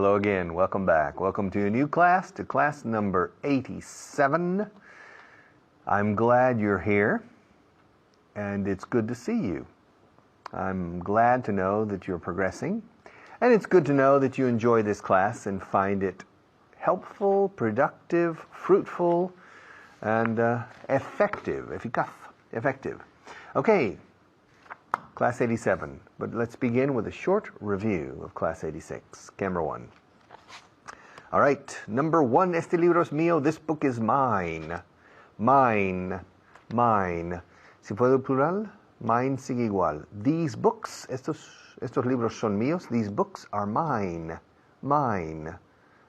Hello again. Welcome back. Welcome to a new class, to class number 87. I'm glad you're here, and it's good to see you. I'm glad to know that you're progressing, and it's good to know that you enjoy this class and find it helpful, productive, fruitful, and effective. Effective. Okay, class 87. But let's begin with a short review of class 86. Camera 1. All right, number 1, este libro es mío, this book is mine. Mine. Si puedo plural, mine sigue igual. These books, estos libros son míos, these books are mine. Mine.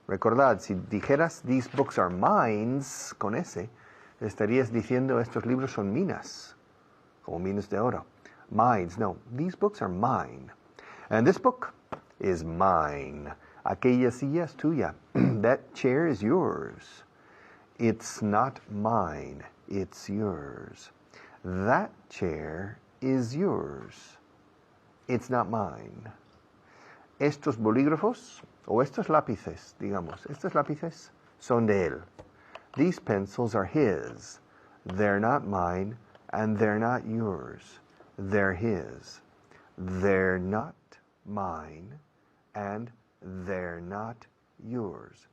Recordad, si dijeras these books are mines, con ese, estarías diciendo estos libros son minas, como minas de oro. Mines, no, these books are mine. And this book is mine. Aquella silla es tuya. That chair is yours. It's not mine, it's yours. That chair is yours. It's not mine. Estos bolígrafos, o estos lápices, digamos, estos lápices son de él. These pencils are his. They're not mine, and they're not yours. They're his. They're not mine, and they're not yours.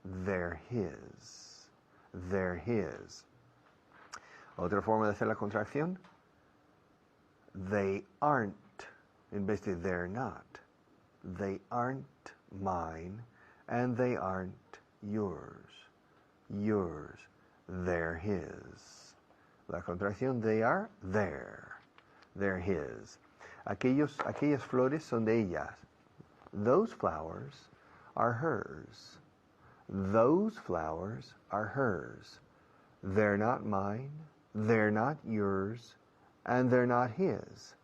They're his. They're his. Otra forma de hacer la contracción. They aren't, en vez de they're not. They aren't mine, and they aren't yours. Yours. They're his. La contracción, they are there. They're his. Aquellas flores son de ellas. Those flowers are hers. Those flowers are hers. They're not mine, they're not yours, and they're not his.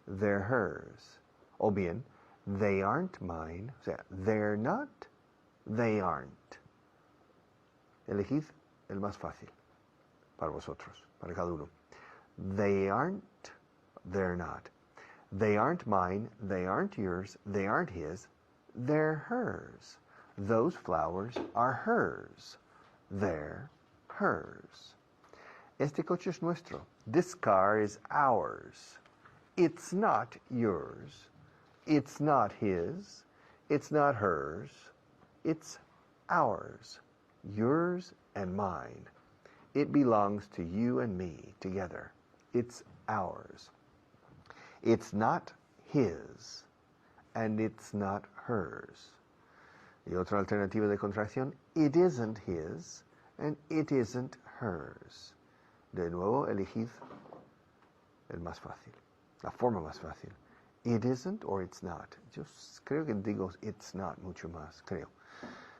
They're hers. O bien, they aren't mine. O sea, they're not, they aren't. Elegid el más fácil para vosotros, para cada uno. They aren't, they're not. They aren't mine, they aren't yours, they aren't his, they're hers. Those flowers are hers. They're hers. Este coche es nuestro. This car is ours. It's not yours. It's not his. It's not hers. It's ours. Yours and mine. It belongs to you and me together. It's ours. It's not his, and it's not hers. Y otra alternativa de contracción, it isn't his, and it isn't hers. De nuevo, elegid el más fácil, la forma más fácil. It isn't or it's not. Yo creo que digo it's not mucho más, creo.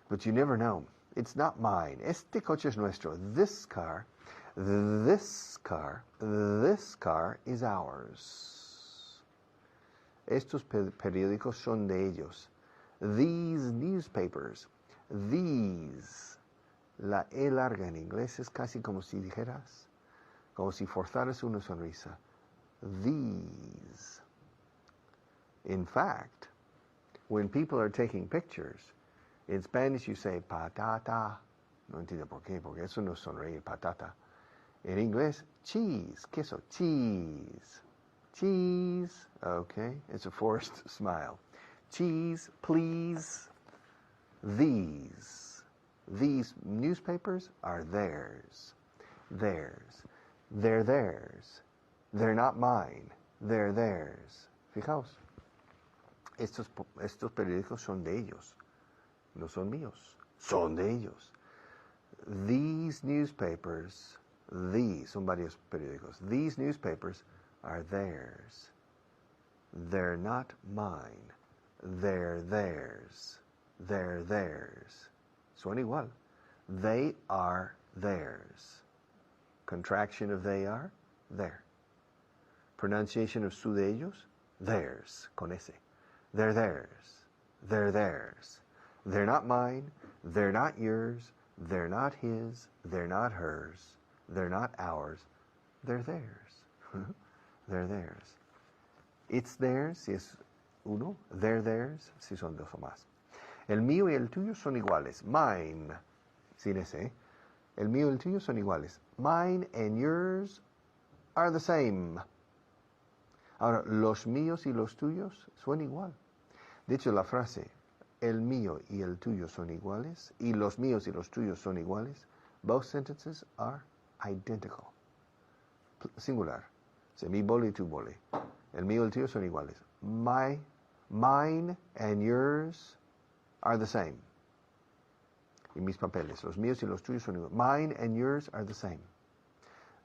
But you never know. It's not mine. Este coche es nuestro. This car is ours. Estos periódicos son de ellos. These newspapers, these, la E larga en inglés es casi como si dijeras, como si forzaras una sonrisa. These. In fact, when people are taking pictures, in Spanish you say patata. No entiendo por qué, porque eso no es sonreír, patata. En inglés, cheese, queso, cheese. Cheese, okay, it's a forced smile. Cheese, please. These newspapers are theirs. Theirs. They're theirs. They're not mine. They're theirs. Fijaos, estos periódicos son de ellos. No son míos. Son de ellos. These newspapers, son varios periódicos. These newspapers are theirs. They're not mine. They're theirs. They're theirs. Suena igual. They are theirs. Contraction of they are, there. Pronunciation of su de ellos, theirs, con ese. They're theirs. They're theirs. They're not mine. They're not yours. They're not his. They're not hers. They're not ours. They're theirs. They're theirs. It's theirs si es uno. They're theirs si son dos o más. El mío y el tuyo son iguales. Mine, sin ese, ¿eh? El mío y el tuyo son iguales. Mine and yours are the same. Ahora, los míos y los tuyos son igual. De hecho, la frase, el mío y el tuyo son iguales, y los míos y los tuyos son iguales, both sentences are identical. Singular. O mi boli y tu boli. El mío y el tuyo son iguales. Mine and yours are the same. Y mis papeles, los míos y los tuyos son iguales. Mine and yours are the same.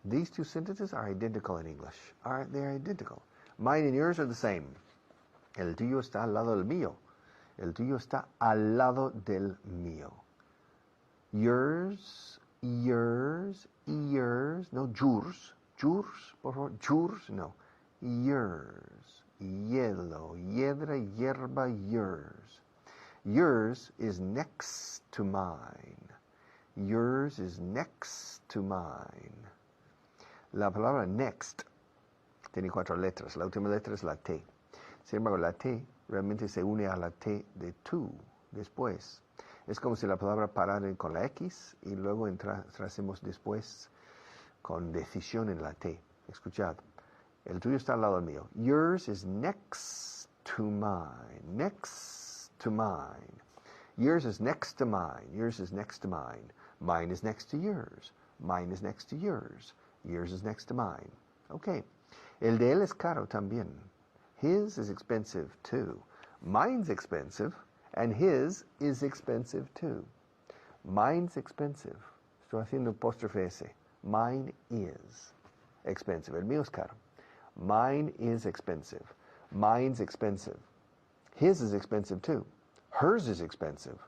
These two sentences are identical in English. They're identical. Mine and yours are the same. El tuyo está al lado del mío. El tuyo está al lado del mío. Yours, yours, yours. No, yours. Yours, por favor. Yours, no. Yours. Hielo, hiedra, hierba, yours. Yours is next to mine. Yours is next to mine. La palabra next tiene 4 letras. La última letra es la T. Sin embargo, la T realmente se une a la T de tú, después. Es como si la palabra parara con la X y luego entrásemos después con decisión en la T. Escuchad. El tuyo está al lado del mío. Yours is next to mine. Next to mine. Yours is next to mine. Yours is next to mine. Mine is next to yours. Mine is next to yours. Yours is next to mine. Okay. El de él es caro también. His is expensive too. Mine's expensive, and his is expensive too. Mine's expensive. Estoy haciendo apóstrofe S. Mine is expensive. El mío es caro. Mine is expensive. Mine's expensive. His is expensive too. Hers is expensive.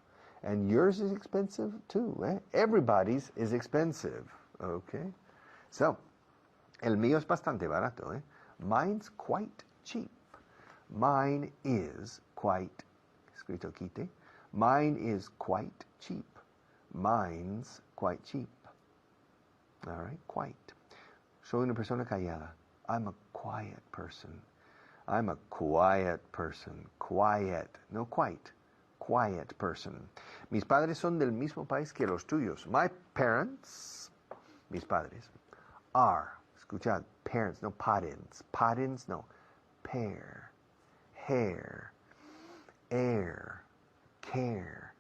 And yours is expensive too. Everybody's is expensive. Okay? So, el mío es bastante barato. Mine's quite cheap. Mine is quite, escrito quite. Mine is quite cheap. Mine's quite cheap. All right, quite. Soy una persona callada. I'm a quiet person. I'm a quiet person. Quiet, no quite. Quiet person. Mis padres son del mismo país que los tuyos. My parents, mis padres, are, escuchad, parents, no parents. Parents, no. Pair, hair, air, care,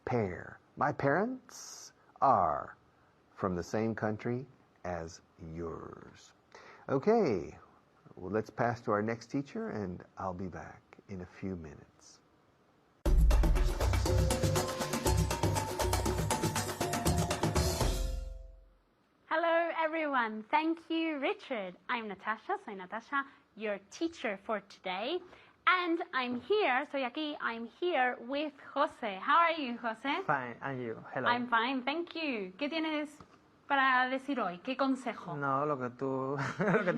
pair. My parents are from the same country as yours. Okay, well, let's pass to our next teacher, and I'll be back in a few minutes. Hello, everyone. Thank you, Richard. I'm Natasha. Soy Natasha, your teacher for today. And I'm here, soy aquí, I'm here with Jose. How are you, Jose? Fine, and you? Hello. I'm fine, thank you. ¿Qué tienes para decir hoy? ¿Qué consejo? No, lo que tú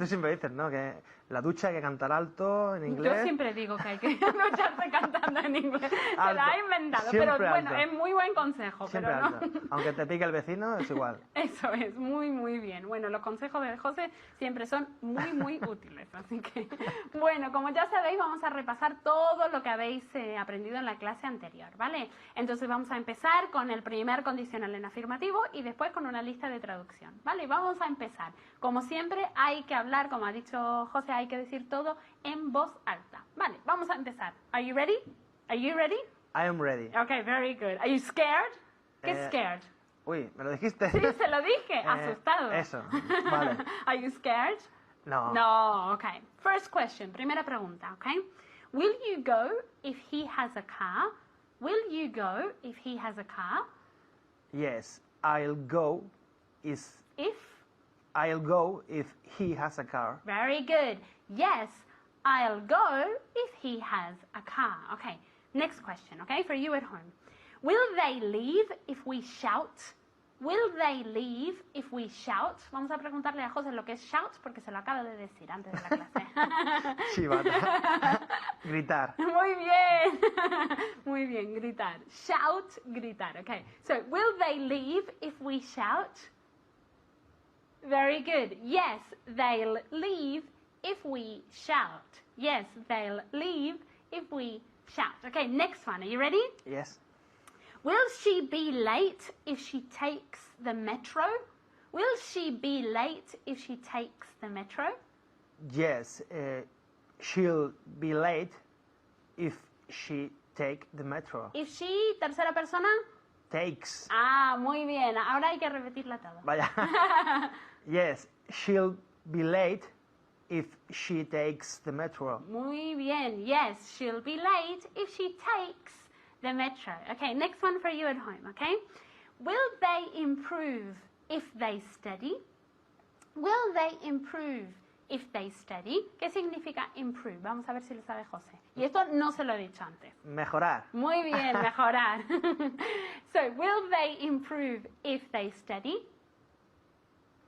siempre dices, ¿no? Que la ducha hay que cantar alto en inglés. Yo siempre digo que hay que ducharse cantando en inglés. Se Alto. la ha inventado, Siempre pero bueno, alto. es muy buen consejo. Siempre pero no. alto. Aunque te pique el vecino, es igual. Eso es, muy, muy bien. Bueno, los consejos de José siempre son muy, muy útiles. Así que, bueno, como ya sabéis, vamos a repasar todo lo que habéis aprendido en la clase anterior, ¿vale? Entonces vamos a empezar con el primer condicional en afirmativo y después con una lista de traducción, ¿vale? Vamos a empezar. Como siempre, hay que hablar, como ha dicho José, hay que decir todo en voz alta. Vale, vamos a empezar. Are you ready? Are you ready? I am ready. Okay, very good. Are you scared? Get scared. Uy, ¿me lo dijiste? Sí, se lo dije, asustado. Eso, vale. Are you scared? No. No, okay. First question, primera pregunta, okay? Will you go if he has a car? Will you go if he has a car? Yes, I'll go if he has a car. Very good. Yes, I'll go if he has a car. Okay, next question, okay, for you at home. Will they leave if we shout? Will they leave if we shout? Vamos a preguntarle a José lo que es shout porque se lo acaba de decir antes de la clase. Chivata. Gritar. Muy bien. Muy bien, gritar. Shout, gritar. Okay, so will they leave if we shout? Very good. Yes, they'll leave if we shout. Yes, they'll leave if we shout. Okay, next one. Are you ready? Yes. Will she be late if she takes the metro? Will she be late if she takes the metro? Yes, she'll be late if she take the metro. If she, tercera persona. Takes. Ah, muy bien. Ahora hay que repetirla toda. Vaya. Yes, she'll be late if she takes the metro. Muy bien. Yes, she'll be late if she takes the metro. Okay, next one for you at home, okay? Will they improve if they study? Will they improve if they study? ¿Qué significa improve? Vamos a ver si lo sabe José. Y esto no se lo he dicho antes. Mejorar. Muy bien, mejorar. So, will they improve if they study?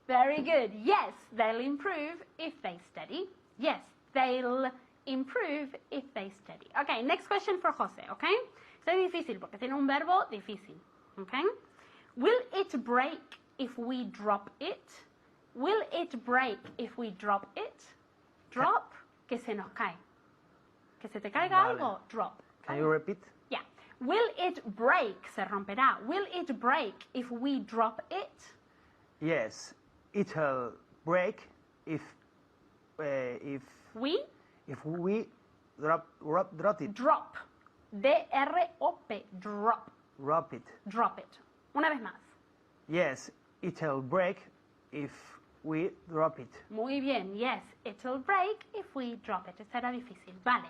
Very good. Yes, they'll improve if they study. Yes, they'll improve if they study. Okay, next question for José, okay? Esto es difícil porque tiene un verbo difícil, okay? Will it break if we drop it? Will it break if we drop it? Drop, que se nos cae. Que se te caiga Vale. algo, drop. Can you repeat? Yeah. Will it break? Se romperá. Will it break if we drop it? Yes, it'll break if We we drop it. drop. D-R-O-P. Drop. Drop it. Drop it. Una vez más. Yes, it'll break if we drop it. Muy bien. Yes, it'll break if we drop it. Esta era difícil. Vale.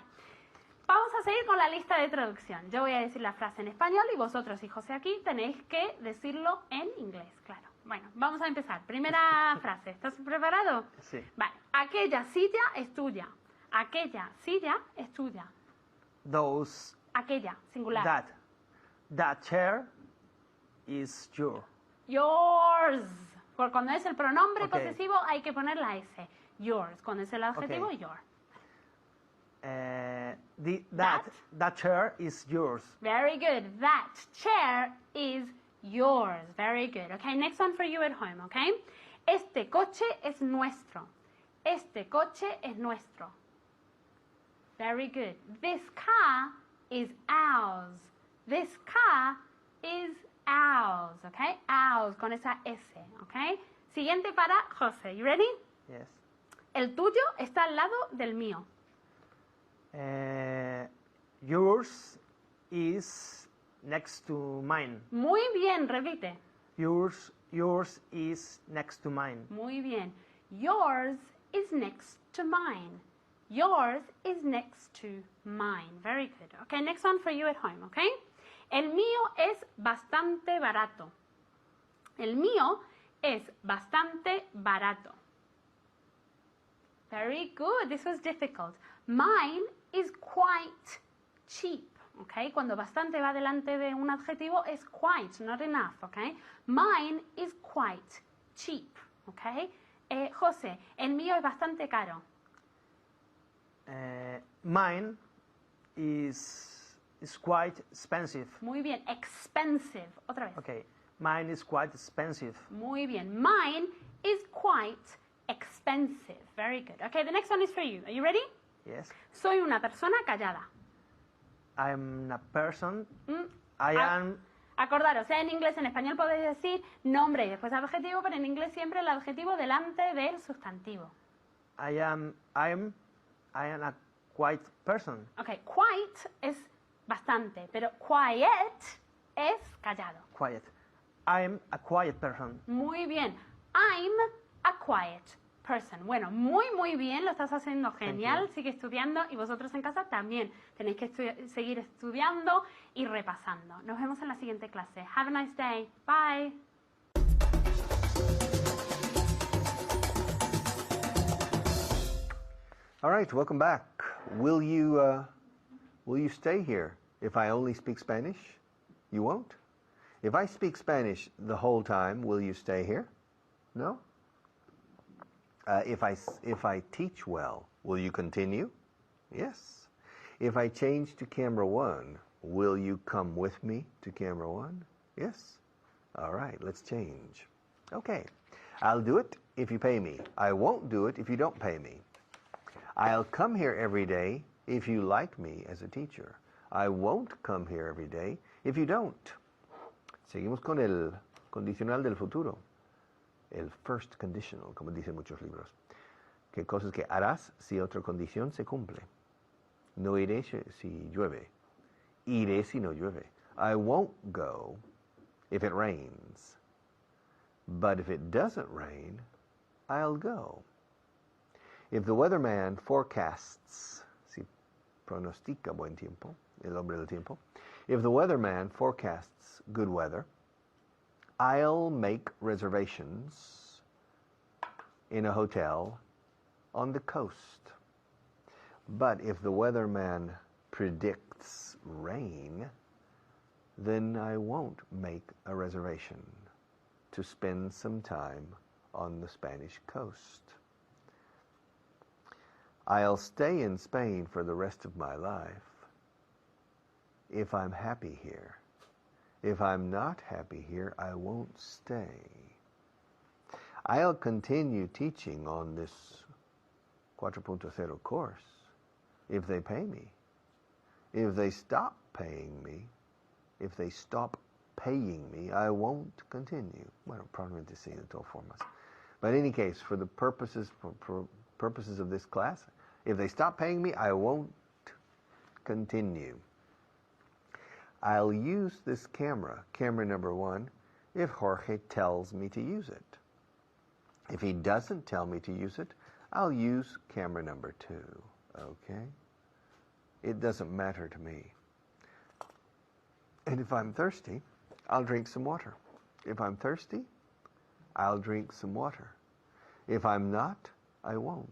Vamos a seguir con la lista de traducción. Yo voy a decir la frase en español y vosotros y José aquí tenéis que decirlo en inglés, claro. Bueno, vamos a empezar. Primera frase. ¿Estás preparado? Sí. Vale. Aquella silla es tuya. Aquella silla es tuya. Those Aquella, singular. that chair is Yours. Por cuando es el pronombre Ok. posesivo hay que poner la S. Yours. Cuando es el adjetivo, Ok. your. That chair is yours. Very good. That chair is yours. Very good. Okay, next one for you at home, okay? Este coche es nuestro. Este coche es nuestro. Very good. This car is ours. This car is ours, okay? Ours, con esa S, okay? Siguiente para José. You ready? Yes. El tuyo está al lado del mío. Yours is next to mine. Muy bien, repite. Yours is next to mine. Muy bien. Yours is next to mine. Yours is next to mine. Very good. Okay, next one for you at home, okay? El mío es bastante barato. El mío es bastante barato. Very good. This was difficult. Mine is quite cheap. Okay? Cuando bastante va delante de un adjetivo es quite, not enough. Okay? Mine is quite cheap. Okay? José, el mío es bastante caro. Mine is quite expensive. Muy bien. Expensive. Otra vez. Okay. Mine is quite expensive. Muy bien. Mine is quite expensive. Very good. Okay, the next one is for you. Are you ready? Yes. Soy una persona callada. I'm a person. Mm, I ah. am. Acordaros, en inglés, en español podéis decir nombre y después adjetivo, pero en inglés siempre el adjetivo delante del sustantivo. I am a quiet person. Ok, quite es bastante, pero quiet es callado. Quiet. I'm a quiet person. Muy bien. I'm a quiet person. Bueno, muy bien, lo estás haciendo genial, sigue estudiando y vosotros en casa también tenéis que seguir estudiando y repasando. Nos vemos en la siguiente clase. Have a nice day. Bye. All right, welcome back. Will you stay here if I only speak Spanish? You won't? If I speak Spanish the whole time, will you stay here? No? If I teach well, will you continue? Yes. If I change to camera 1, will you come with me to camera 1? Yes. All right, let's change. Okay. I'll do it if you pay me. I won't do it if you don't pay me. I'll come here every day if you like me as a teacher. I won't come here every day if you don't. Seguimos con el condicional del futuro. El first conditional, como dicen muchos libros. ¿Qué cosas que harás si otra condición se cumple? No iré si llueve. Iré si no llueve. I won't go if it rains. But if it doesn't rain, I'll go. If the weatherman forecasts, si pronostica buen tiempo, el hombre del tiempo, if the weatherman forecasts good weather, I'll make reservations in a hotel on the coast. But if the weatherman predicts rain, then I won't make a reservation to spend some time on the Spanish coast. I'll stay in Spain for the rest of my life if I'm happy here. If I'm not happy here, I won't stay. I'll continue teaching on this 4.0 course if they pay me. If they stop paying me, I won't continue. Bueno, probablemente sí, de todas formas. But in any case, for the purposes of this class, if they stop paying me, I won't continue. I'll use this camera number 1, if Jorge tells me to use it. If he doesn't tell me to use it, I'll use camera number 2, okay? It doesn't matter to me. And if I'm thirsty, I'll drink some water. If I'm thirsty, I'll drink some water. If I'm not, I won't.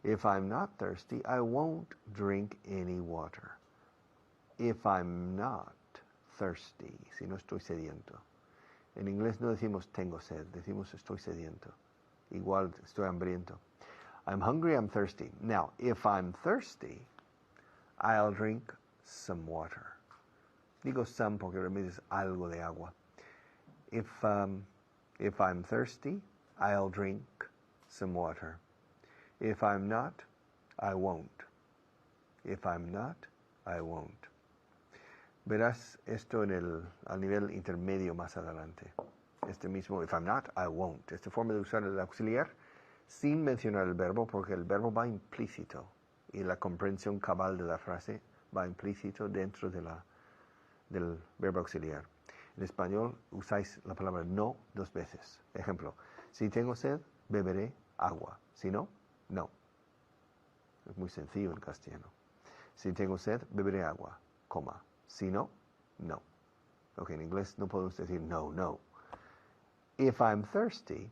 If I'm not thirsty, I won't drink any water. If I'm not thirsty, si no estoy sediento. En inglés no decimos tengo sed, decimos estoy sediento. Igual estoy hambriento. I'm hungry, I'm thirsty. Now, if I'm thirsty, I'll drink some water. Digo some porque realmente es algo de agua. If I'm thirsty, I'll drink some water. If I'm not, I won't. If I'm not, I won't. Verás esto al nivel intermedio más adelante. Este mismo, if I'm not, I won't. Esta forma de usar el auxiliar sin mencionar el verbo, porque el verbo va implícito y la comprensión cabal de la frase va implícito dentro del verbo auxiliar. En español usáis la palabra no 2 veces. Ejemplo, si tengo sed, beberé agua. Si no, no. Es muy sencillo en castellano. Si tengo sed, beberé agua, coma. Si no, no. Ok, en inglés no podemos decir no, no. If I'm thirsty,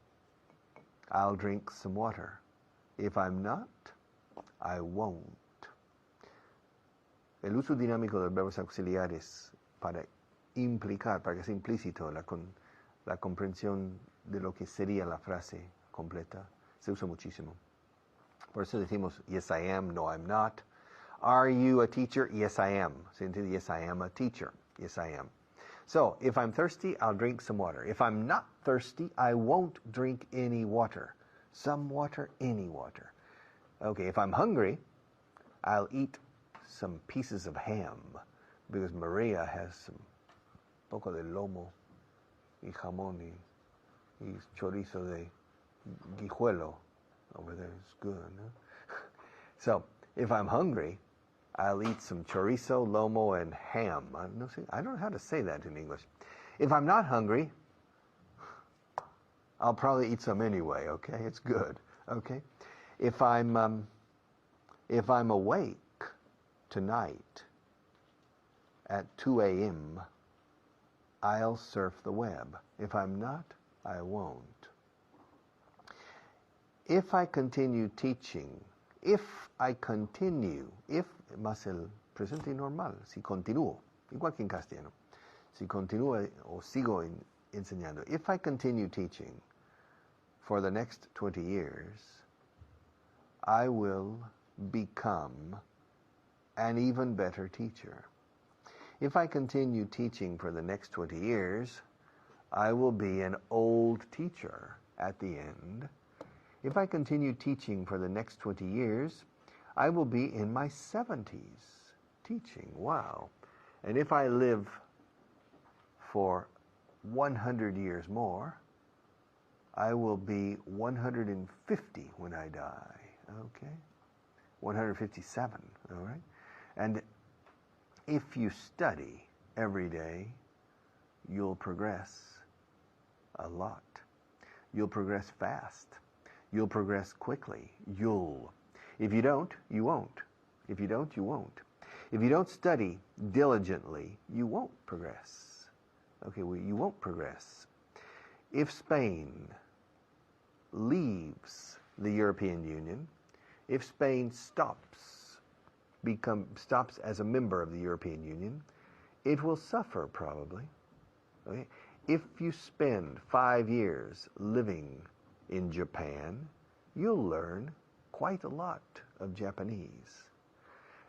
I'll drink some water. If I'm not, I won't. El uso dinámico de verbos auxiliares para implicar, para que sea implícito la comprensión de lo que sería la frase completa, se usa muchísimo. Por eso decimos, yes I am, no I'm not. Are you a teacher? Yes I am. ¿Se entiende? Yes I am a teacher. Yes I am. So, if I'm thirsty, I'll drink some water. If I'm not thirsty, I won't drink any water. Some water, any water. Okay, if I'm hungry, I'll eat some pieces of ham because Maria has some poco de lomo y jamón y chorizo de guijuelo over there. It's good, no? So, if I'm hungry, I'll eat some chorizo, lomo, and ham. I don't know how to say that in English. If I'm not hungry, I'll probably eat some anyway, okay? It's good, okay? If I'm awake tonight at 2 a.m., I'll surf the web. If I'm not, I won't. If I continue teaching, if más el presente normal, si continúo, igual que en castellano, si continúo o sigo enseñando, if I continue teaching for the next 20 years, I will become an even better teacher. If I continue teaching for the next 20 years, I will be an old teacher at the end. If I continue teaching for the next 20 years, I will be in my 70s teaching. Wow. And if I live for 100 years more, I will be 150 when I die. Okay? 157, all right? And if you study every day, you'll progress a lot. You'll progress fast. You'll progress quickly. If you don't, you won't. If you don't, you won't. If you don't study diligently, you won't progress. Okay, well, you won't progress. If Spain leaves the European Union, if Spain stops as a member of the European Union, it will suffer probably. Okay? If you spend 5 years living in Japan, you'll learn quite a lot of Japanese.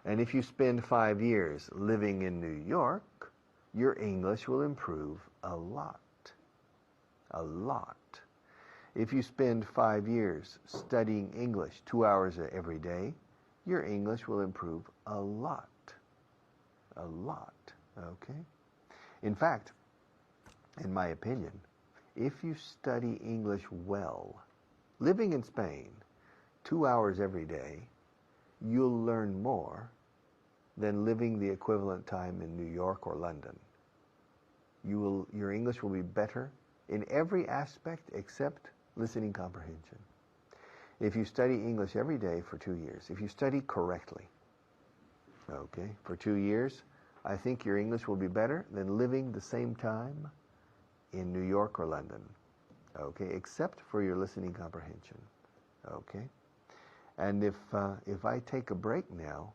And if you spend 5 years living in New York, your English will improve a lot. A lot. If you spend 5 years studying English 2 hours every day, your English will improve a lot. A lot. Okay? In fact, in my opinion, if you study English well, living in Spain 2 hours every day, you'll learn more than living the equivalent time in New York or London. Your English will be better in every aspect except listening comprehension. If you study English every day for 2 years, if you study correctly, okay, for 2 years, I think your English will be better than living the same time in New York or London, okay, except for your listening comprehension, okay? And if I take a break now,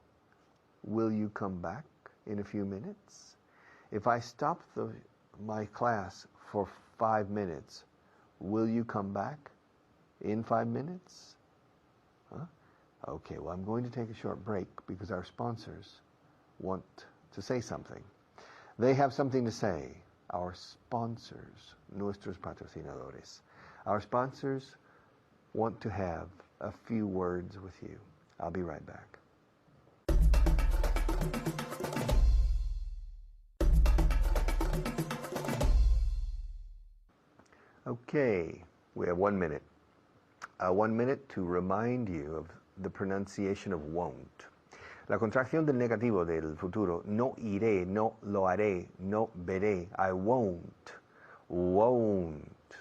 will you come back in a few minutes? If I stop my class for 5 minutes, will you come back in 5 minutes? Huh? Okay, well, I'm going to take a short break because our sponsors want to say something. They have something to say. Our sponsors, nuestros patrocinadores. Our sponsors want to have a few words with you. I'll be right back. Okay, we have 1 minute. 1 minute to remind you of the pronunciation of won't. La contracción del negativo del futuro, no iré, no lo haré, no veré, I won't, won't.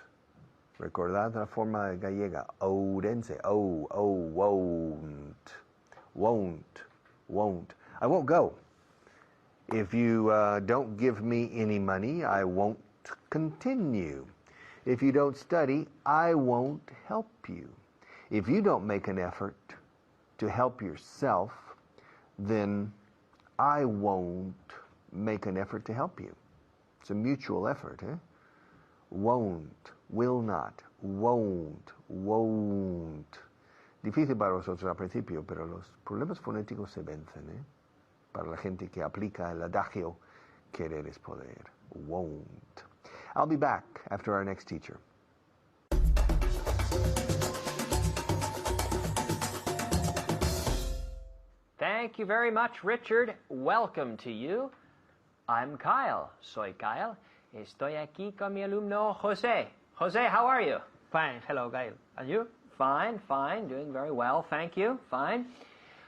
Recordad la forma gallega, ourense, won't, won't, won't. I won't go. If you don't give me any money, I won't continue. If you don't study, I won't help you. If you don't make an effort to help yourself, then I won't make an effort to help you. It's a mutual effort. Won't, will not, won't, won't. Difícil para nosotros al principio, pero los problemas fonéticos se vencen. Para la gente que aplica el adagio, querer es poder. Won't. I'll be back after our next teacher. Thank you very much, Richard. Welcome to you. I'm Kyle. Soy Kyle. Estoy aquí con mi alumno Jose. Jose, how are you? Fine. Hello, Kyle. And you? Fine, fine. Doing very well. Thank you. Fine.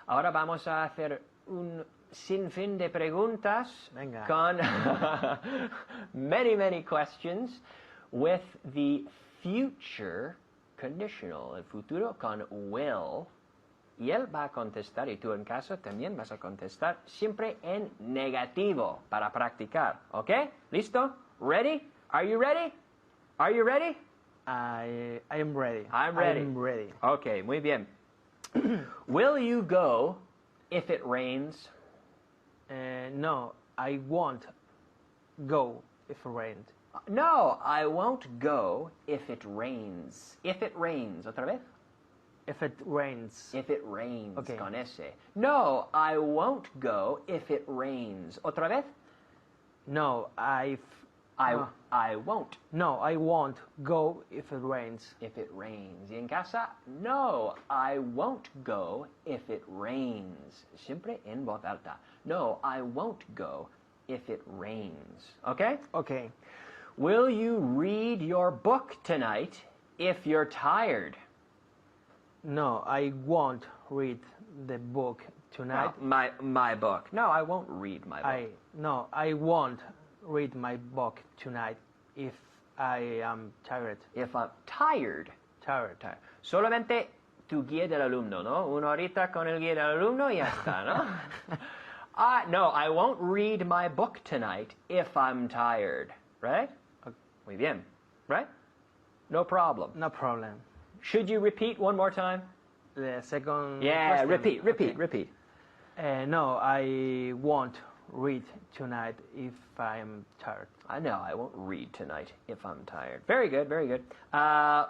Ahora vamos a hacer un sinfín de preguntas. Venga. Con many questions with the future conditional, el futuro con will. Y él va a contestar, y tú en casa también vas a contestar siempre en negativo para practicar. ¿Ok? ¿Listo? ¿Ready? Are you ready? Are you ready? I am ready. I'm ready. I'm ready. Ok, muy bien. Will you go if it rains? No, I won't go if it rains. No, I won't go if it rains. If it rains. ¿Otra vez? If it rains. If it rains, okay. Con ese. No, I won't go if it rains. ¿Otra vez? No, I won't. No, I won't go if it rains. If it rains. Y en casa, no, I won't go if it rains. Siempre en voz alta. No, I won't go if it rains. Okay? Okay. Will you read your book tonight if you're tired? No, I won't read the book tonight. My book. No, I won't read my book. I won't read my book tonight if I am tired. If I'm tired. Tired. Solamente tu guía del alumno, ¿no? Una horita con el guía del alumno y ya está, ¿no? No, I won't read my book tonight if I'm tired. Right? Muy bien. Right? No problem. No problem. Should you repeat one more time? The second Yeah, question. repeat. No, I won't read tonight if I'm tired. No, I won't read tonight if I'm tired. Very good.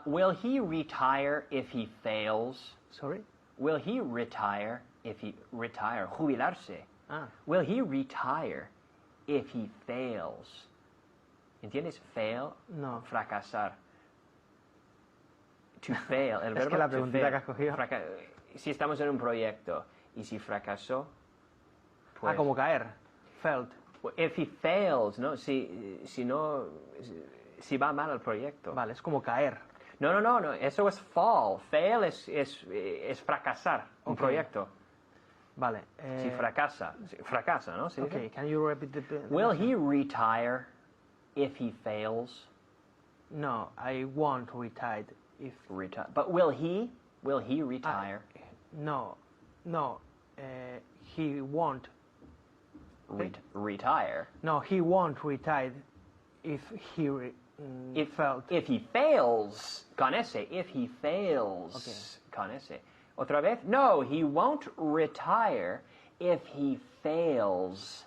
Will he retire if he fails? Sorry? Will he retire if he... jubilarse. Will he retire if he fails? ¿Entiendes? Fail. No. Fracasar. To fail. El Es verbo que la to preguntita fail. que has cogido. Si estamos en un proyecto y si fracasó, pues... como caer. Felt. If he fails, ¿no? Si va mal el proyecto. Vale, es como caer. No, eso es fall. Fail es fracasar un proyecto. Vale. Si fracasa, ¿no? ¿Sí? Okay, can you repeat the Will he retire if he fails? No, I won't retire if... But will he retire? No, he won't. Retire? No, he won't retire if he felt. If he fails, con ese. If he fails, Okay. con ese. Otra vez? No, he won't retire if he fails.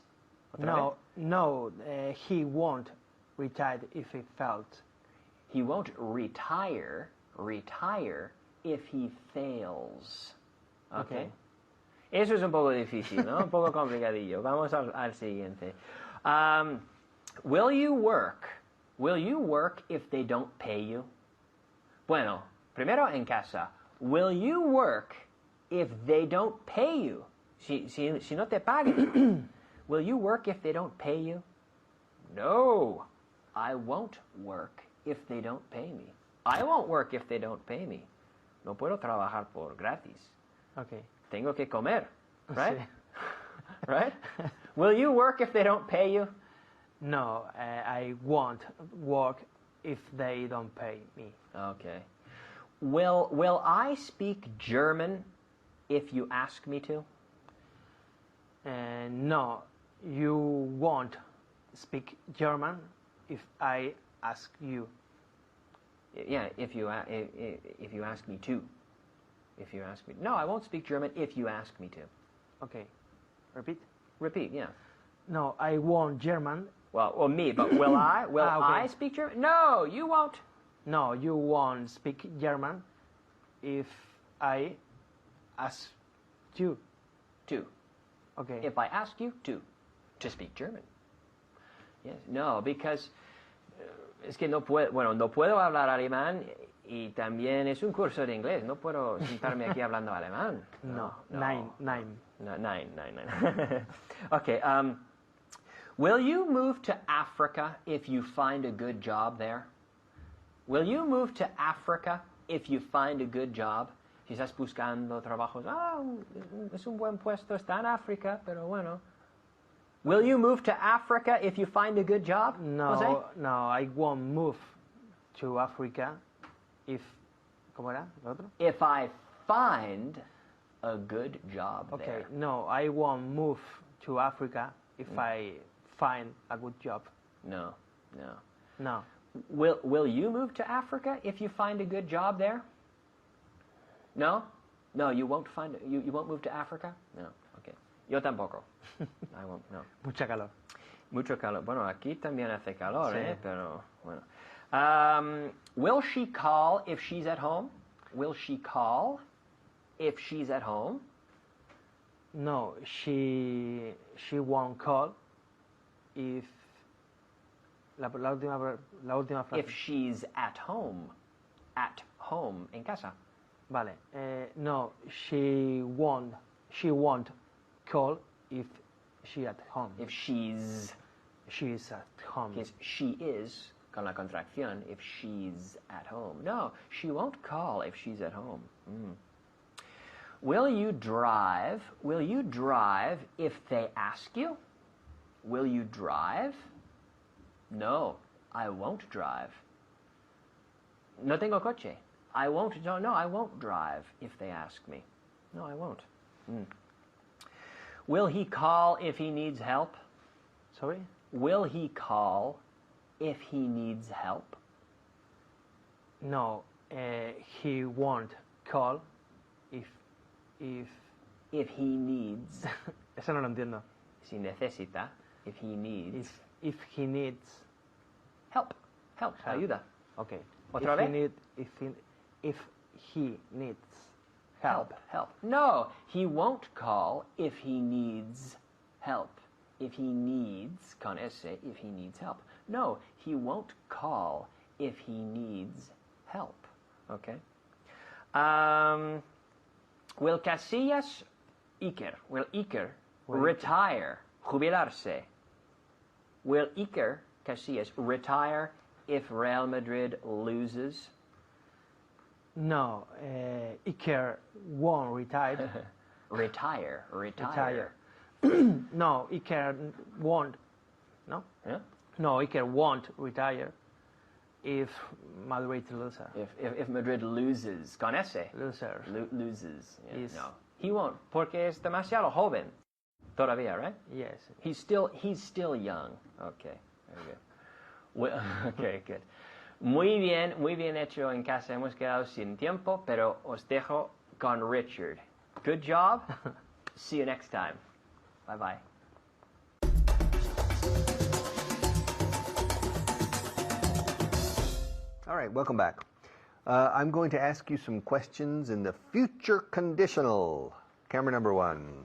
Otra vez? He won't retire if he felt. He won't retire if he fails. Okay. Eso es un poco difícil, ¿no? Un poco complicadillo. Vamos al siguiente. Will you work if they don't pay you? Bueno, primero en casa. Will you work if they don't pay you? Si no te pagan. Will you work if they don't pay you? No, I won't work if they don't pay me. I won't work if they don't pay me. No puedo trabajar por gratis. Okay. Tengo que comer, right? Sí. Right? Will you work if they don't pay you? No, I won't work if they don't pay me. Okay. Will I speak German if you ask me to? No, you won't speak German if I ask you. Yeah, if you ask me to. If you ask me. No, I won't speak German if you ask me to. Okay. Repeat. Repeat, yeah. No, I won't German. Well, me, but will I? Will Okay. I speak German? No, you won't. No, you won't speak German if I ask you. To. Okay. If I ask you to speak German. Yes. No, because es que no puedo hablar alemán y también es un curso de inglés. No puedo sentarme aquí hablando alemán. No. No. Nine. Okay. Will you move to Africa if you find a good job there? Will you move to Africa if you find a good job? Si estás buscando trabajos, es un buen puesto, está en África, pero bueno. Will you move to Africa if you find a good job? Jose? No, I won't move to Africa if... ¿Cómo era el otro? If I find a good job Okay, there. no, I won't move to Africa if I find a good job. No. No. Will you move to Africa if you find a good job there? No? No, you won't move to Africa? No. Okay. Yo tampoco. I won't, no. Mucha calor. Mucho calor. Bueno, aquí también hace calor, Sí. Pero bueno. Will she call if she's at home? Will she call if she's at home? No, she won't call if... La última frase. If she's at home. At home, en casa. Vale. No, she won't call if she at home. If she's She is at home. Yes, she is con la contracción if she's at home. No, she won't call if she's at home. Will you drive? Will you drive if they ask you? Will you drive? No, I won't drive. No tengo coche. I won't drive if they ask me. No, I won't. Will he call if he needs help? Sorry? Will he call if he needs help? No, he won't call if he needs. Eso no lo entiendo. Si necesita. If he needs. If he needs Help. Ayuda. Okay. Otra vez. If he needs Help. No, he won't call if he needs help. If he needs, con S, if he needs help. No, he won't call if he needs help. Okay. Will Casillas, will Iker retire, jubilarse? Will Iker Casillas retire if Real Madrid loses? No, Iker won't retire. Retire. No, Iker won't. No? Yeah? No, Iker won't retire if Madrid loses. If Madrid loses, con ese. Loser. Loses. Yeah, Yes. No. He won't, porque es demasiado joven. Todavía, right? Yes. He's still young. Okay, very good. Okay, good. Muy bien hecho en casa. Hemos quedado sin tiempo, pero os dejo con Richard. Good job. See you next time. Bye-bye. All right, welcome back. I'm going to ask you some questions in the future conditional. Camera number 1.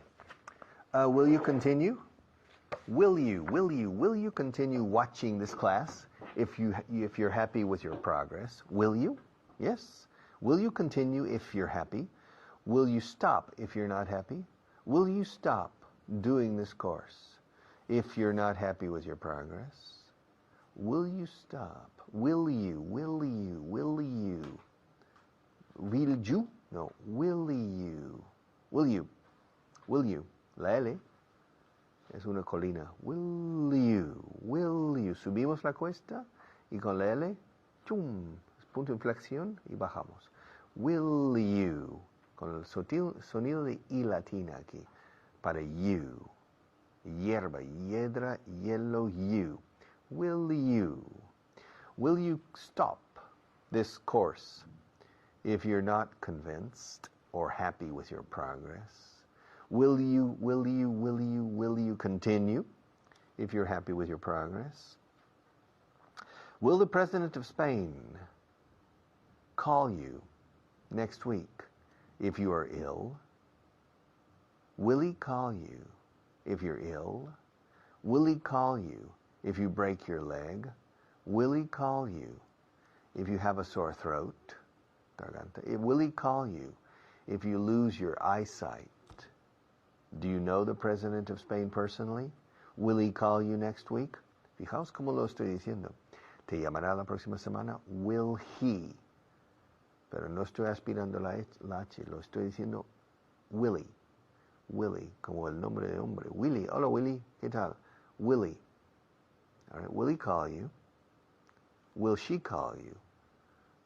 Will you continue? Will you continue watching this class if you're happy with your progress? Will you? Yes. Will you continue if you're happy? Will you stop if you're not happy? Will you stop doing this course if you're not happy with your progress? Will you stop? Will you? Will you? Will you? Will you? No. Will you? Will you? Will you? La L es una colina. Will you? Will you? Subimos la cuesta y con la L, chum, punto de inflexión y bajamos. Will you? Con el sonido de I latina aquí. Para you. Hierba, hiedra, yellow, you. Will you? Will you stop this course if you're not convinced or happy with your progress? Will you continue if you're happy with your progress? Will the President of Spain call you next week if you are ill? Will he call you if you're ill? Will he call you if you break your leg? Will he call you if you have a sore throat? Garganta. Will he call you if you lose your eyesight? Do you know the President of Spain personally? Will he call you next week? Fijaos cómo lo estoy diciendo. Te llamará la próxima semana. Will he? Pero no estoy aspirando la H, lo estoy diciendo Willy. Willy, como el nombre de hombre. Willy, hola Willy, ¿qué tal? Willy. All right, will he call you? Will she call you?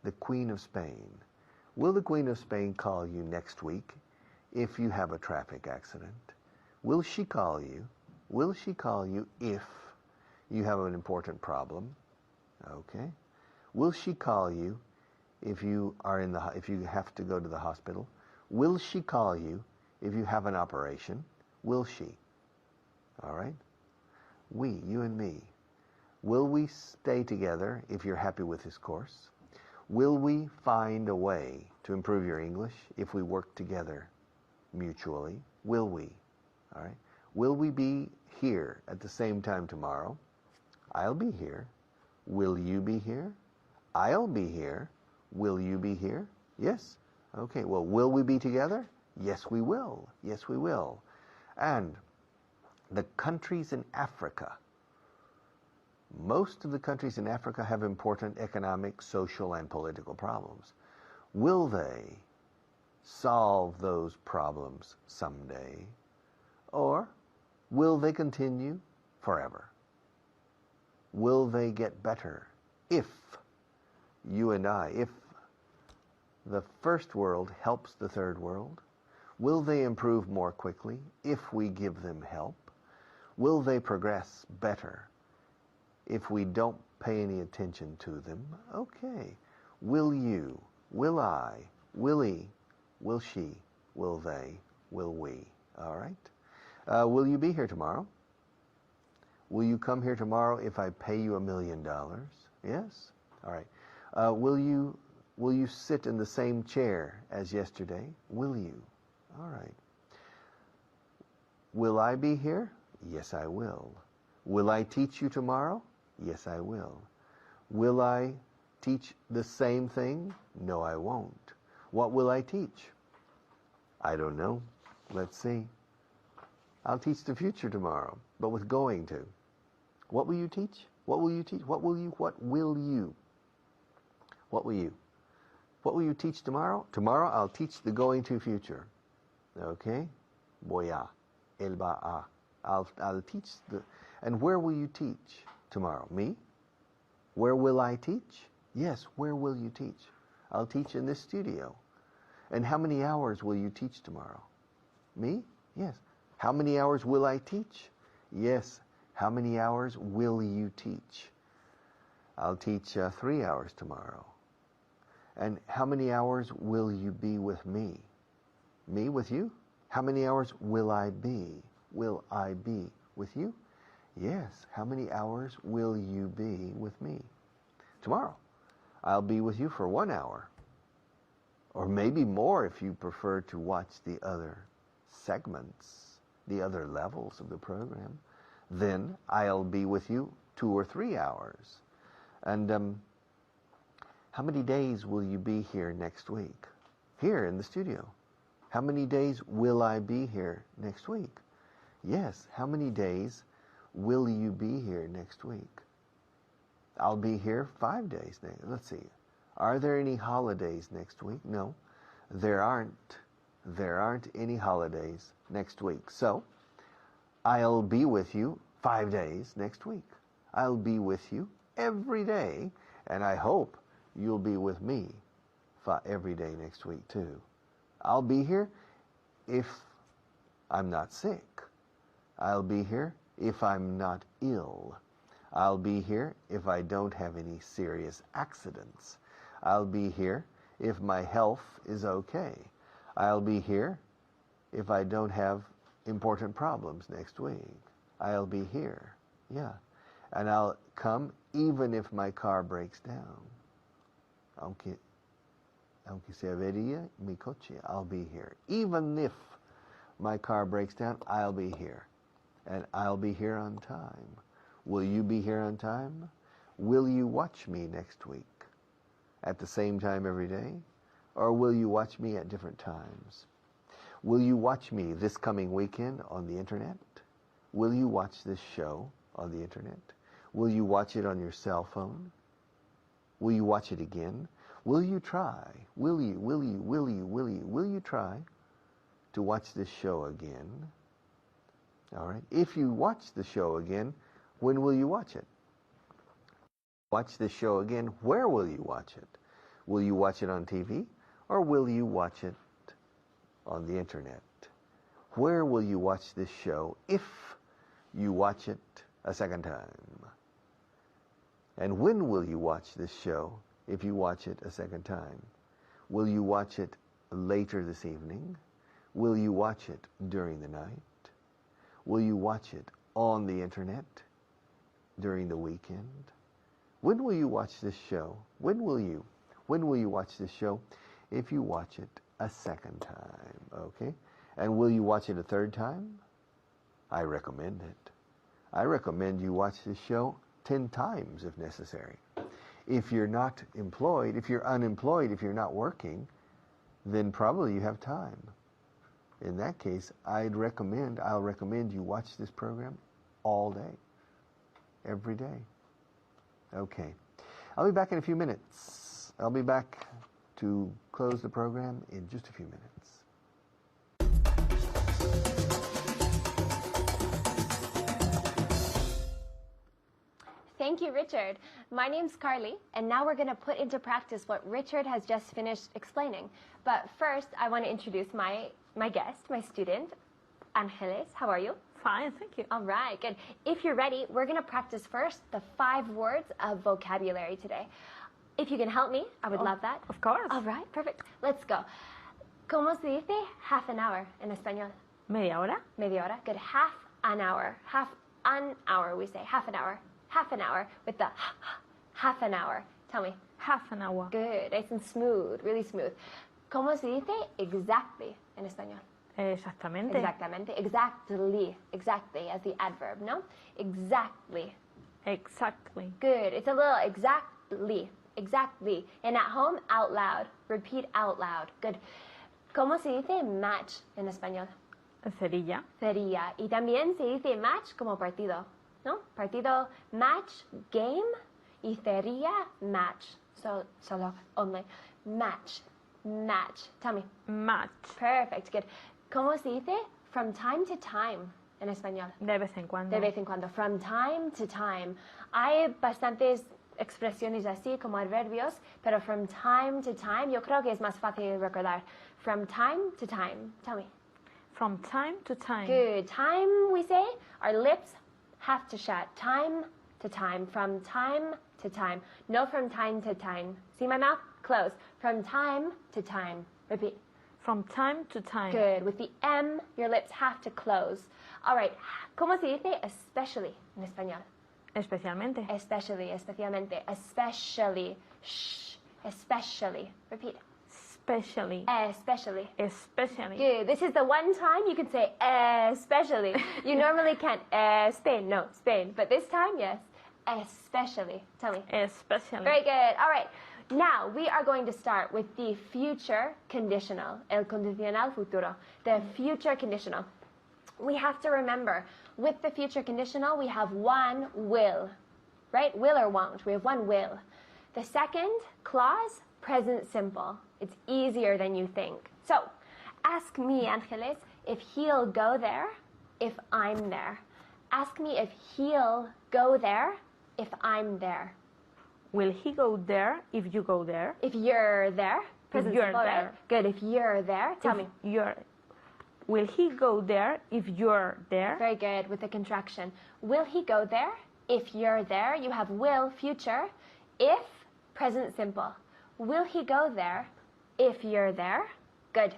The Queen of Spain. Will the Queen of Spain call you next week if you have a traffic accident? Will she call you? Will she call you if you have an important problem? Okay. Will she call you if you have to go to the hospital? Will she call you if you have an operation? Will she? All right. We, you and me. Will we stay together if you're happy with this course? Will we find a way to improve your English if we work together mutually? Will we? All right. Will we be here at the same time tomorrow? I'll be here. Will you be here? I'll be here. Will you be here? Yes? Okay. Well, will we be together? Yes, we will. Yes, we will. And the countries in Africa Most of the countries in Africa have important economic, social, and political problems. Will they solve those problems someday? Or will they continue forever? Will they get better if you and I, if the first world helps the third world? Will they improve more quickly if we give them help? Will they progress better if we don't pay any attention to them? Okay. Will you, will I, will he, will she, will they, will we? All right? Will you be here tomorrow? Will you come here tomorrow if I pay you $1 million? Yes? All right. Will you sit in the same chair as yesterday? Will you? All right. Will I be here? Yes, I will. Will I teach you tomorrow? Yes, I will. Will I teach the same thing? No, I won't. What will I teach? I don't know. Let's see. I'll teach the future tomorrow, but with going to. What will you teach? What will you teach? What will you? What will you? What will you? What will you teach tomorrow? Tomorrow I'll teach the going to future. Okay? Voy a. Él va a. I'll teach the... And where will you teach tomorrow? Me? Where will I teach? Yes, where will you teach? I'll teach in this studio. And how many hours will you teach tomorrow? Me? Yes. How many hours will I teach? Yes. How many hours will you teach? I'll teach 3 hours tomorrow. And how many hours will you be with me? Me with you? How many hours will I be? Will I be with you? Yes. How many hours will you be with me? Tomorrow. I'll be with you for 1 hour. Or maybe more if you prefer to watch the other segments, the other levels of the program. Then I'll be with you 2 or 3 hours. And how many days will you be here next week? Here in the studio. How many days will I be here next week? Yes. How many days will you be here next week? I'll be here 5 days next. Let's see. Are there any holidays next week? No. There aren't. There aren't any holidays next week. So, I'll be with you 5 days next week. I'll be with you every day, and I hope you'll be with me every day next week too. I'll be here if I'm not sick. I'll be here if I'm not ill. I'll be here if I don't have any serious accidents. I'll be here if my health is okay. I'll be here if I don't have important problems next week. I'll be here, yeah. And I'll come even if my car breaks down. Aunque se avería mi coche, I'll be here. Even if my car breaks down, I'll be here. And I'll be here on time. Will you be here on time? Will you watch me next week at the same time every day? Or will you watch me at different times? Will you watch me this coming weekend on the internet? Will you watch this show on the internet? Will you watch it on your cell phone? Will you watch it again? Will you try? Will you try to watch this show again? All right. If you watch the show again, when will you watch it? Watch this show again, where will you watch it? Will you watch it on TV or will you watch it on the internet? Where will you watch this show if you watch it a second time? And when will you watch this show if you watch it a second time? Will you watch it later this evening? Will you watch it during the night? Will you watch it on the internet during the weekend? When will you watch this show? When will you watch this show? If you watch it a second time, okay? And will you watch it a third time? I recommend it. I recommend you watch this show 10 times if necessary. If you're not employed, if you're unemployed, if you're not working, then probably you have time. In that case, I'll recommend you watch this program all day, every day. Okay. I'll be back in a few minutes. I'll be back to close the program in just a few minutes. Thank you, Richard. My name's Carly, and now we're going to put into practice what Richard has just finished explaining. But first, I want to introduce my guest, my student, Angeles. How are you? Fine, thank you. All right, good. If you're ready, we're going to practice first the 5 words of vocabulary today. If you can help me, I would love that. Of course. All right, perfect. Let's go. ¿Cómo se dice half an hour en español? ¿Media hora? Media hora. Good. Half an hour. Half an hour, we say. Half an hour. Half an hour with the half an hour. Tell me. Half an hour. Good. Nice and smooth. Really smooth. ¿Cómo se dice exactly en español? Exactamente. Exactamente. Exactly. Exactly as the adverb, no? Exactly. Exactly. Good. It's a little exactly. Exactly. And at home, out loud. Repeat out loud. Good. ¿Cómo se dice match en español? Cerilla. Cerilla. Y también se dice match como partido, ¿no? Partido, match, game, y cerilla, match. So, solo, only. Match. Match. Tell me. Match. Perfect. Good. ¿Cómo se dice from time to time en español? De vez en cuando. De vez en cuando. From time to time. Hay bastantes expresiones así como adverbios, pero from time to time yo creo que es más fácil recordar. From time to time. Tell me. From time to time. Good. Time, we say, our lips have to shut. Time to time. From time to time. No from time to time. See my mouth? Close. From time to time. Repeat. From time to time. Good. With the M, your lips have to close. All right. ¿Cómo se dice especially en español? Especialmente. Especially, especialmente, especially, shh, especially. Repeat. Especially. Especially. Especially. Good. This is the one time you can say especially. You normally can't Spain, no, Spain. But this time, yes, especially. Tell me. Especially. Very good. All right. Now, we are going to start with the future conditional, el condicional futuro, the future conditional. We have to remember, with the future conditional, we have one will, right? Will or won't. We have one will. The second clause, present simple. It's easier than you think. So, ask me, Angeles, if he'll go there if I'm there. Ask me if he'll go there if I'm there. Will he go there if you go there? If you're there. Present you're simple, there. right? Good. If you're there, tell me. Will he go there if you're there? Very good, with the contraction. Will he go there if you're there? You have will, future. If, present simple. Will he go there if you're there? Good.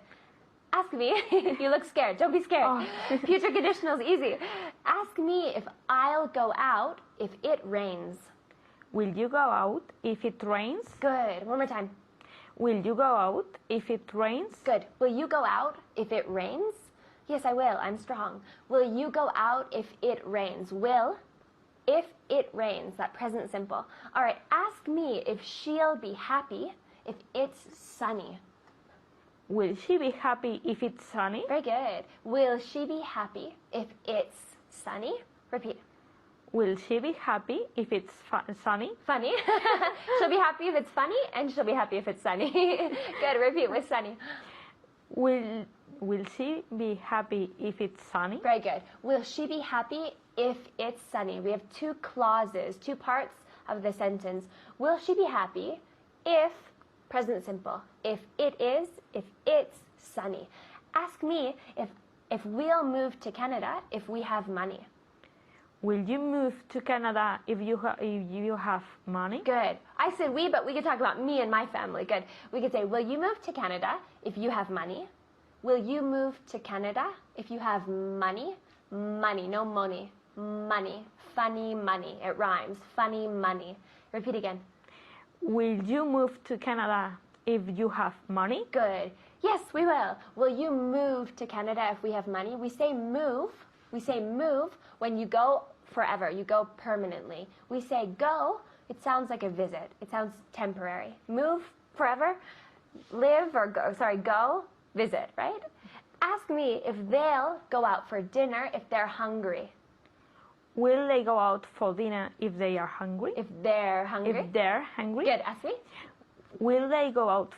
Ask me. You look scared. Don't be scared. Oh. Future conditional is easy. Ask me if I'll go out if it rains. Will you go out if it rains? Good. One more time. Will you go out if it rains? Good. Will you go out if it rains? Yes, I will. I'm strong. Will you go out if it rains? Will, if it rains. That present simple. All right. Ask me if she'll be happy if it's sunny. Will she be happy if it's sunny? Very good. Will she be happy if it's sunny? Repeat. Will she be happy if it's sunny? Funny. She'll be happy if it's funny, and she'll be happy if it's sunny. Good. Repeat with sunny. Will she be happy if it's sunny? Very good. Will she be happy if it's sunny? We have 2 clauses, 2 parts of the sentence. Will she be happy if, present simple, if it is, if it's sunny? Ask me if we'll move to Canada if we have money. Will you move to Canada if you have money? Good. I said we, but we could talk about me and my family. Good. We could say, will you move to Canada if you have money? Will you move to Canada if you have money? Money, no money. Money. Funny money. It rhymes. Funny money. Repeat again. Will you move to Canada if you have money? Good. Yes, we will. Will you move to Canada if we have money? We say move. We say move when you go forever. You go permanently. We say go. It sounds like a visit. It sounds temporary. Move forever. Live or go. Sorry, go. Visit, right? Ask me if they'll go out for dinner if they're hungry. Will they go out for dinner if they are hungry? If they're hungry. If they're hungry. Good. Ask me. Will they go out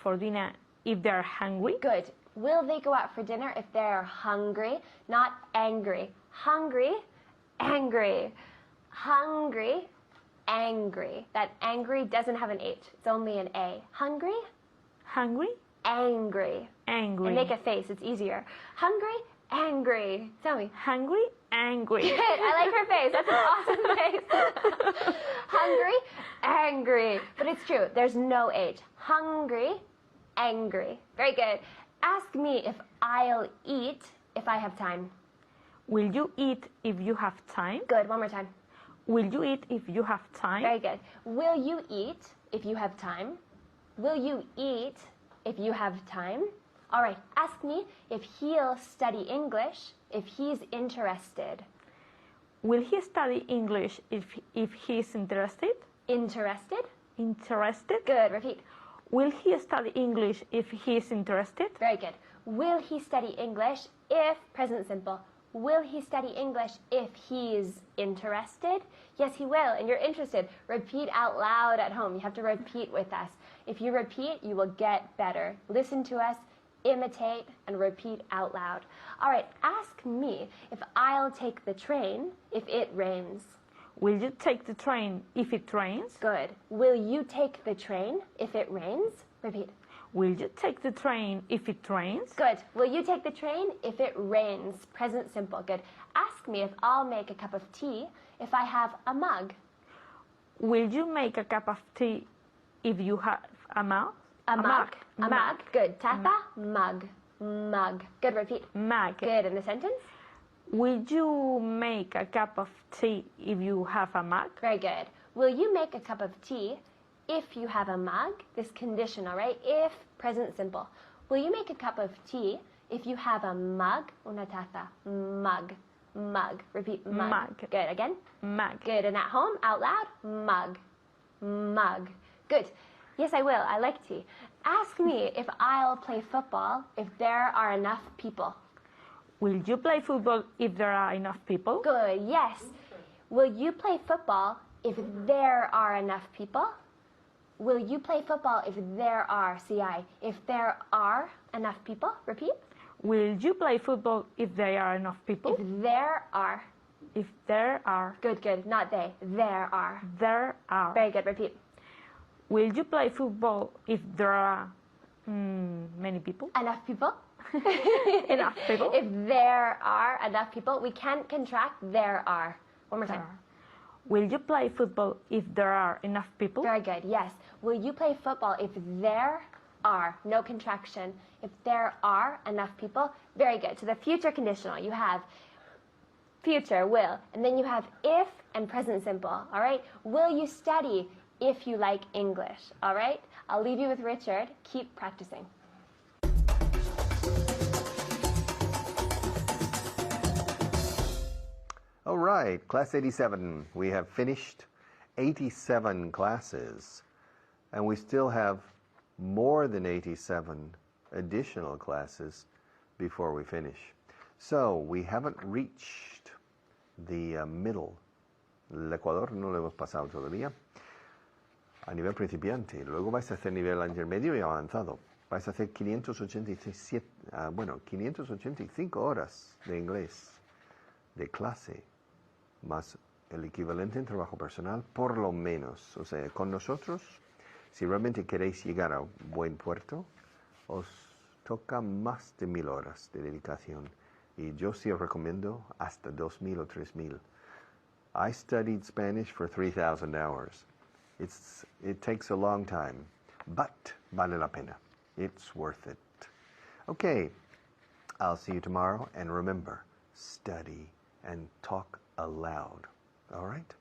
for dinner if they're hungry? Good. Will they go out for dinner if they're hungry? Not angry. Hungry, angry. Hungry, angry. That angry doesn't have an H. It's only an A. Hungry, Hungry? angry. Angry. And make a face. It's easier. Hungry, angry. Tell me. Hungry? Angry. Good. I like her face. That's an awesome face. Hungry, angry. But it's true. There's no H. Hungry, angry. Very good. Ask me if I'll eat if I have time. Will you eat if you have time? Good. One more time. Will you eat if you have time? Very good. Will you eat if you have time? Will you eat if you have time? All right. Ask me if he'll study English if he's interested. Will he study English if he's interested? Interested? Interested? Good. Repeat. Will he study English if he's interested? Very good. Will he study English if, present simple, will he study English if he's interested? Yes, he will, and you're interested. Repeat out loud at home. You have to repeat with us. If you repeat, you will get better. Listen to us, imitate, and repeat out loud. All right, ask me if I'll take the train if it rains. Will you take the train if it rains? Good. Will you take the train if it rains? Repeat. Will you take the train if it rains? Good. Will you take the train if it rains? Present simple. Good. Ask me if I'll make a cup of tea if I have a mug. Will you make a cup of tea if you have a mug? A mug. A mug. Good. Taza, mug. Mug. Good. Repeat. Mug. Good. In the sentence? Will you make a cup of tea if you have a mug? Very good. Will you make a cup of tea if you have a mug? This conditional, right? If, present simple. Will you make a cup of tea if you have a mug? Una taza. Mug. Mug. Repeat. Mug. Mug. Good. Again? Mug. Good. And at home, out loud? Mug. Mug. Good. Yes, I will. I like tea. Ask me if I'll play football if there are enough people. Will you play football if there are enough people? Good. Yes. Will you play football if there are enough people? Will you play football if there are, CI, if there are enough people? Repeat. Will you play football if there are enough people? If there are. If there are. Good, good. Not they. There are. There are. Very good. Repeat. Will you play football if there are many people? Enough people. Enough people. If there are enough people, we can't contract there are. One more time. Will you play football if there are enough people? Very good. Yes. Will you play football if there are, no contraction, if there are enough people? Very good. So the future conditional, you have future, will, and then you have if and present simple. All right. Will you study if you like English? All right. I'll leave you with Richard. Keep practicing. All right, class 87. We have finished 87 classes, and we still have more than 87 additional classes before we finish. So we haven't reached the middle. El Ecuador no lo hemos pasado todavía. A nivel principiante. Luego vais a hacer nivel intermedio y avanzado. Vais a hacer 585 horas de inglés de clase, más el equivalente en trabajo personal, por lo menos. O sea, con nosotros, si realmente queréis llegar a un buen puerto, os toca más de 1000 horas de dedicación. Y yo sí os recomiendo hasta 2000 o 3000. I studied Spanish for 3000 hours. It takes a long time, but vale la pena. It's worth it. Okay, I'll see you tomorrow, and remember, study and talk aloud. All right?